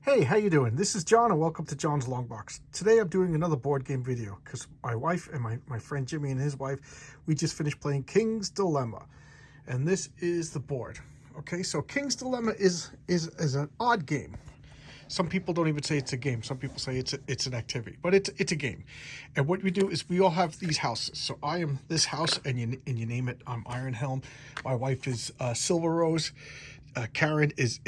Hey, how you doing? This is John and welcome to John's Long Box. Today I'm doing another board game video because my wife and my friend Jimmy and his wife, we just finished playing King's Dilemma. And this is the board. Okay, so King's Dilemma is an odd game. Some people don't even say it's a game. Some people say it's an activity, but it's a game. And what we do is we all have these houses. So I am this house, and you name it. I'm Iron Helm. My wife is Silver Rose. Karen is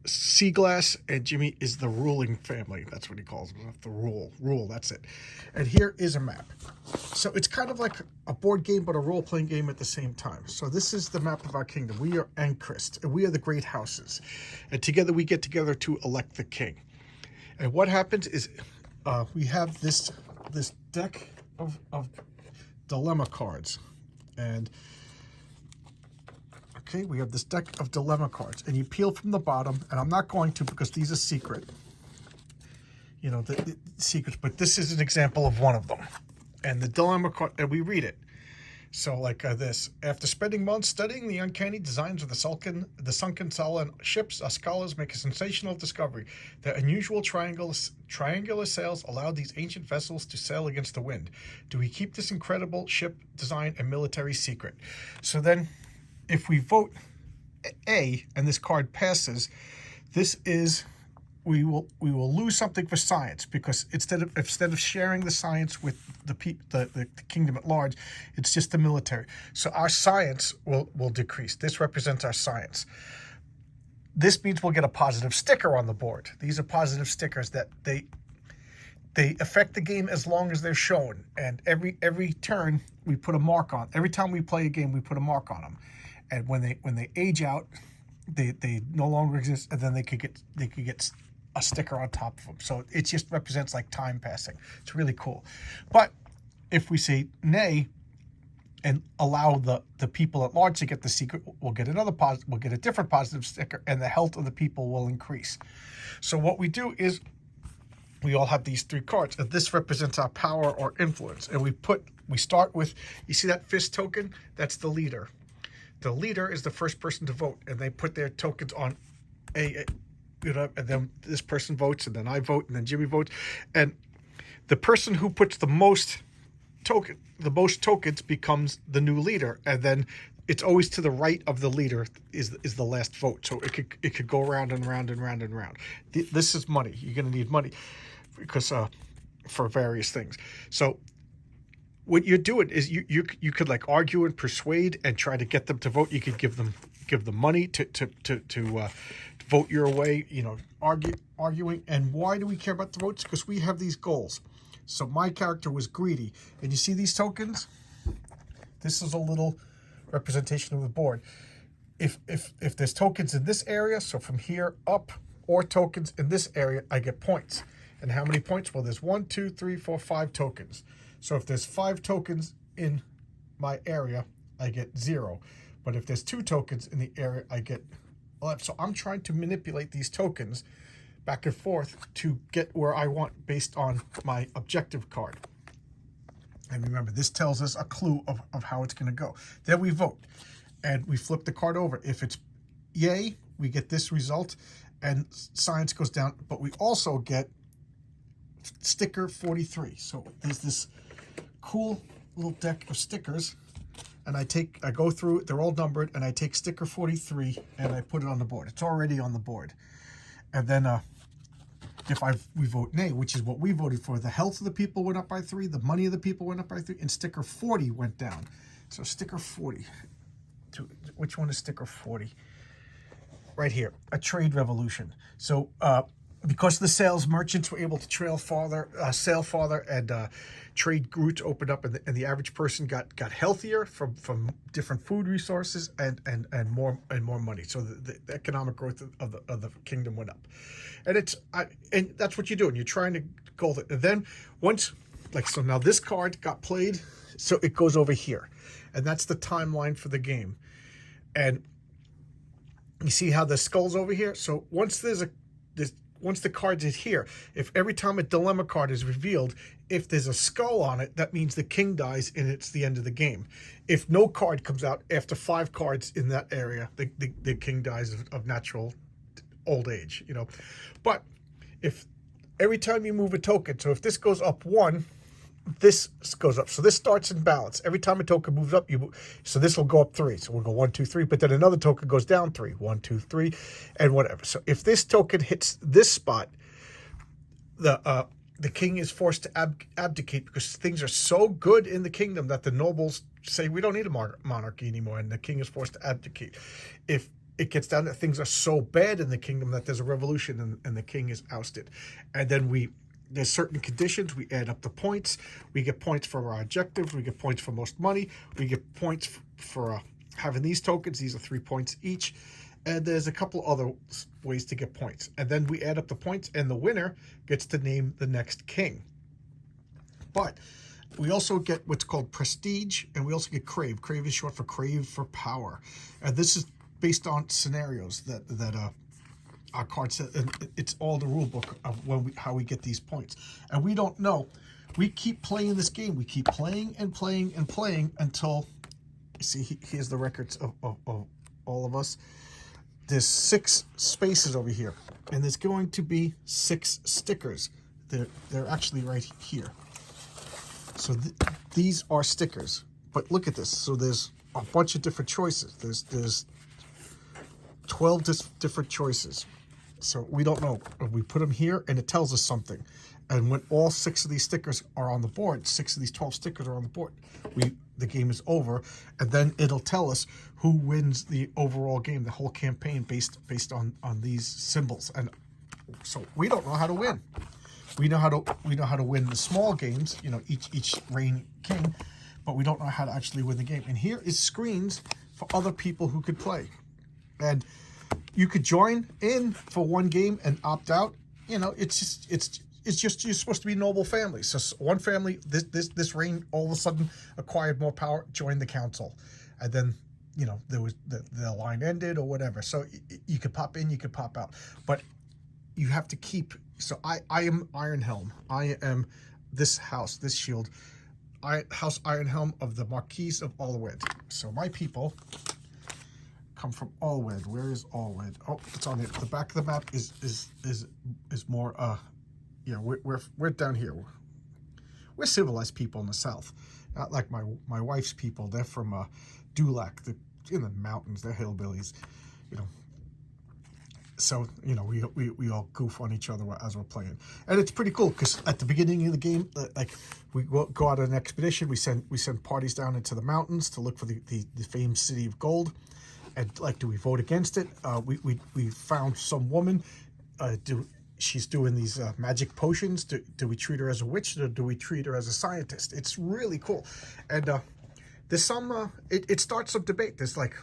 Sea Glass, and Jimmy is the ruling family. That's what he calls them. The rule. That's it. And here is a map. So it's kind of like a board game, but a role-playing game at the same time. So this is the map of our kingdom. We are Anchrist, and we are the great houses. And together we get together to elect the king. And what happens is we have this deck of dilemma cards. And okay, we have this deck of dilemma cards, and you peel from the bottom, and I'm not going to because these are secret. You know, the secrets, but this is an example of one of them. And the dilemma card, and we read it. So like this: after spending months studying the uncanny designs of the sunken Solon ships, our scholars make a sensational discovery. The unusual triangular sails allowed these ancient vessels to sail against the wind. Do we keep this incredible ship design a military secret? So then, if we vote A and this card passes, this is we will lose something for science, because instead of sharing the science with the kingdom at large, it's just the military. So our science will decrease. This represents our science. This means we'll get a positive sticker on the board. These are positive stickers that they affect the game as long as they're shown. And every turn we put a mark on. Every time we play a game, we put a mark on them. And when they age out, they no longer exist, and then they could get a sticker on top of them. So it just represents like time passing. It's really cool. But if we say nay and allow the people at large to get the secret, we'll get a different positive sticker, and the health of the people will increase. So what we do is we all have these three cards, and this represents our power or influence. And we start with, you see that fist token? That's the leader. The leader is the first person to vote, and they put their tokens on and then this person votes, and then I vote, and then Jimmy votes, and the person who puts the most tokens becomes the new leader, and then it's always to the right of the leader is the last vote. So it could go round and round and round and round. This is money. You're going to need money because for various things. So what you're doing is you could like argue and persuade and try to get them to vote. You could give them money to vote your way. You know, arguing. And why do we care about the votes? Because we have these goals. So my character was greedy, and you see these tokens. This is a little representation of the board. If there's tokens in this area, so from here up, or tokens in this area, I get points. And how many points? Well, there's 1, 2, 3, 4, 5 tokens. So if there's 5 tokens in my area, I get 0. But if there's 2 tokens in the area, I get 11. So I'm trying to manipulate these tokens back and forth to get where I want based on my objective card. And remember, this tells us a clue of how it's going to go. Then we vote, and we flip the card over. If it's yay, we get this result, and science goes down. But we also get sticker 43. So there's this cool little deck of stickers, and I go through, they're all numbered, and I take sticker 43 and I put it on the board. It's already on the board. And then if we vote nay, which is what we voted for, the health of the people went up by 3, the money of the people went up by 3, and sticker 40 went down. So sticker 40, which one is sticker 40? Right here, a trade revolution. So because of the sales, merchants were able to sail farther, and trade routes opened up, and the average person got healthier from different food resources and more money. So the economic growth of the kingdom went up, and and that's what you're doing. You're trying to go. And then once, so now this card got played, so it goes over here, and that's the timeline for the game. And you see how the skull's over here. So once once the card's is here, if every time a dilemma card is revealed, if there's a skull on it, that means the king dies and it's the end of the game. If no card comes out after 5 cards in that area, the king dies of natural old age, you know. But if every time you move a token, so if this goes up 1, this goes up. So this starts in balance. Every time a token moves up, so this will go up 3. So we'll go 1, 2, 3. But then another token goes down 3. 1, 2, 3, and whatever. So if this token hits this spot, the king is forced to abdicate, because things are so good in the kingdom that the nobles say we don't need a monarchy anymore, and the king is forced to abdicate. If it gets down that things are so bad in the kingdom that there's a revolution and the king is ousted, and then there's certain conditions. We add up the points. We get points for our objectives. We get points for most money. We get points for having these tokens. These are 3 points each. And there's a couple other ways to get points. And then we add up the points, and the winner gets to name the next king. But we also get what's called prestige, and we also get crave. Crave is short for crave for power. And this is based on scenarios that our card says, and it's all the rule book of how we get these points. And we don't know. We keep playing this game. We keep playing and playing and playing until, see, here's the records of all of us. There's 6 spaces over here, and there's going to be 6 stickers. They're actually right here. So these are stickers. But look at this. So there's a bunch of different choices. There's 12 different choices. So we don't know. We put them here, and it tells us something. And when all 6 of these stickers are on the board, 6 of these 12 stickers are on the board, the game is over, and then it'll tell us who wins the overall game, the whole campaign, based on these symbols. And so we don't know how to win. We know how to win the small games, you know, each reign king, but we don't know how to actually win the game. And here is screens for other people who could play. And you could join in for one game and opt out. You know, it's just you're supposed to be noble families. So one family, this reign, all of a sudden acquired more power, joined the council, and then, you know, there was the line ended or whatever. So you could pop in, you could pop out, but you have to keep. So I am Ironhelm. I am this house, this shield, House Ironhelm of the Marquis of Allwed. So my people come from Allwed. Where is Allwed? Oh, it's on the back of the map. Is more yeah, we're down here. We're civilized people in the south, not like my wife's people. They're from Dulac, in the mountains. They're hillbillies, you know. So, you know, we all goof on each other as we're playing, and it's pretty cool because at the beginning of the game, like, we go out on an expedition. We send parties down into the mountains to look for the famed city of gold, and like, do we vote against it? We found some woman. She's doing these magic potions. Do we treat her as a witch, or do we treat her as a scientist? It's really cool. And there's some, it starts some debate. There's, like,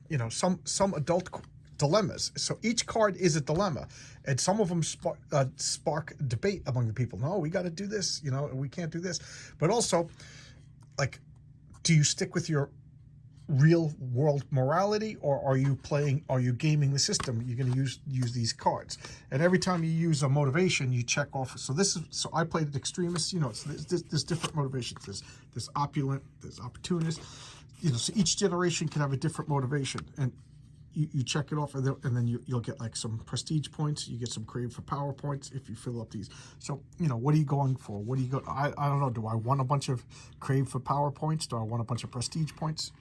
you know, some adult dilemmas. So each card is a dilemma. And some of them spark debate among the people. No, we got to do this, you know, we can't do this. But also, like, do you stick with your real world morality, or are you gaming the system? You're going to use these cards, and every time you use a motivation, you check off. So I played an extremist. You know, there's different motivations. There's opulent, there's opportunist. You know, so each generation can have a different motivation, and you check it off, and then you'll get, like, some prestige points. You get some crave for power points if you fill up these. So, you know, what are you going for? What do you go? I don't know. Do I want a bunch of crave for power points? Do I want a bunch of prestige points?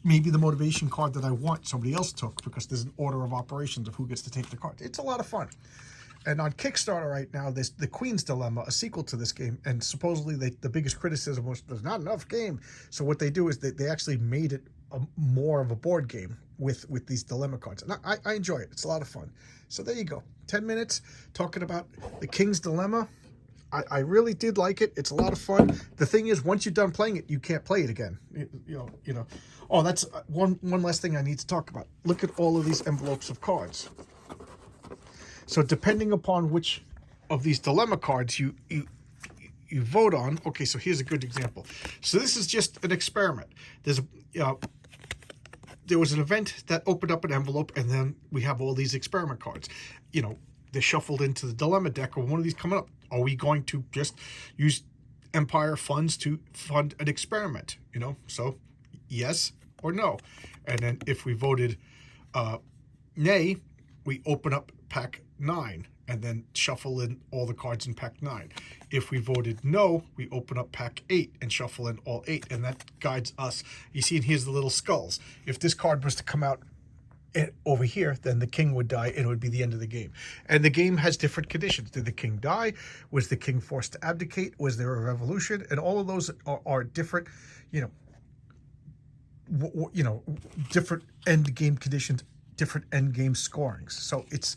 Maybe the motivation card that I want somebody else took, because there's an order of operations of who gets to take the card. It's a lot of fun. And on Kickstarter right now, there's the Queen's Dilemma, a sequel to this game. And supposedly the biggest criticism was there's not enough game. So what they do is they actually made it more of a board game with these dilemma cards. And I enjoy it. It's a lot of fun. So there you go. 10 minutes talking about the King's Dilemma. I really did like it. It's a lot of fun. The thing is, once you're done playing it, you can't play it again. You know. Oh, that's one last thing I need to talk about. Look at all of these envelopes of cards. So depending upon which of these dilemma cards you vote on. Okay, so here's a good example. So this is just an experiment. There was an event that opened up an envelope, and then we have all these experiment cards. You know, they're shuffled into the dilemma deck, or one of these coming up. Are we going to just use Empire funds to fund an experiment? You know, so yes or no. And then if we voted nay, we open up pack 9 and then shuffle in all the cards in pack 9. If we voted no, we open up pack 8 and shuffle in all 8, and that guides us. You see, and here's the little skulls. If this card was to come out over here, then the king would die and it would be the end of the game. And the game has different conditions. Did the king die? Was the king forced to abdicate? Was there a revolution? And all of those are different, you know, different end game conditions, different end game scorings. So it's,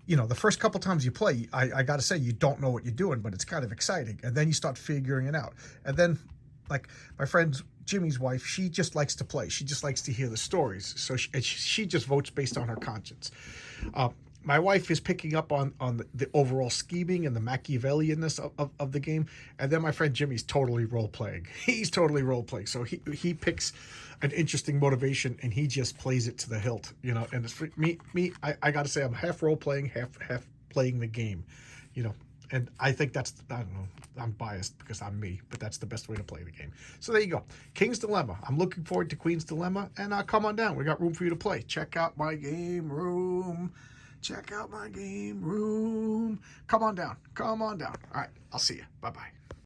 you know, the first couple times you play, I got to say, you don't know what you're doing, but it's kind of exciting. And then you start figuring it out. And then, like my friend Jimmy's wife, she just likes to play. She just likes to hear the stories. So she just votes based on her conscience. My wife is picking up on the overall scheming and the Machiavellianness of the game. And then my friend Jimmy's totally role-playing. He's totally role-playing. So he picks an interesting motivation and he just plays it to the hilt, you know. And it's for me, I got to say, I'm half role-playing, half playing the game, you know. And I think that's, I don't know, I'm biased because I'm me, but that's the best way to play the game. So there you go. King's Dilemma. I'm looking forward to Queen's Dilemma. And come on down. We got room for you to play. Check out my game room. Check out my game room. Come on down. Come on down. All right. I'll see you. Bye-bye.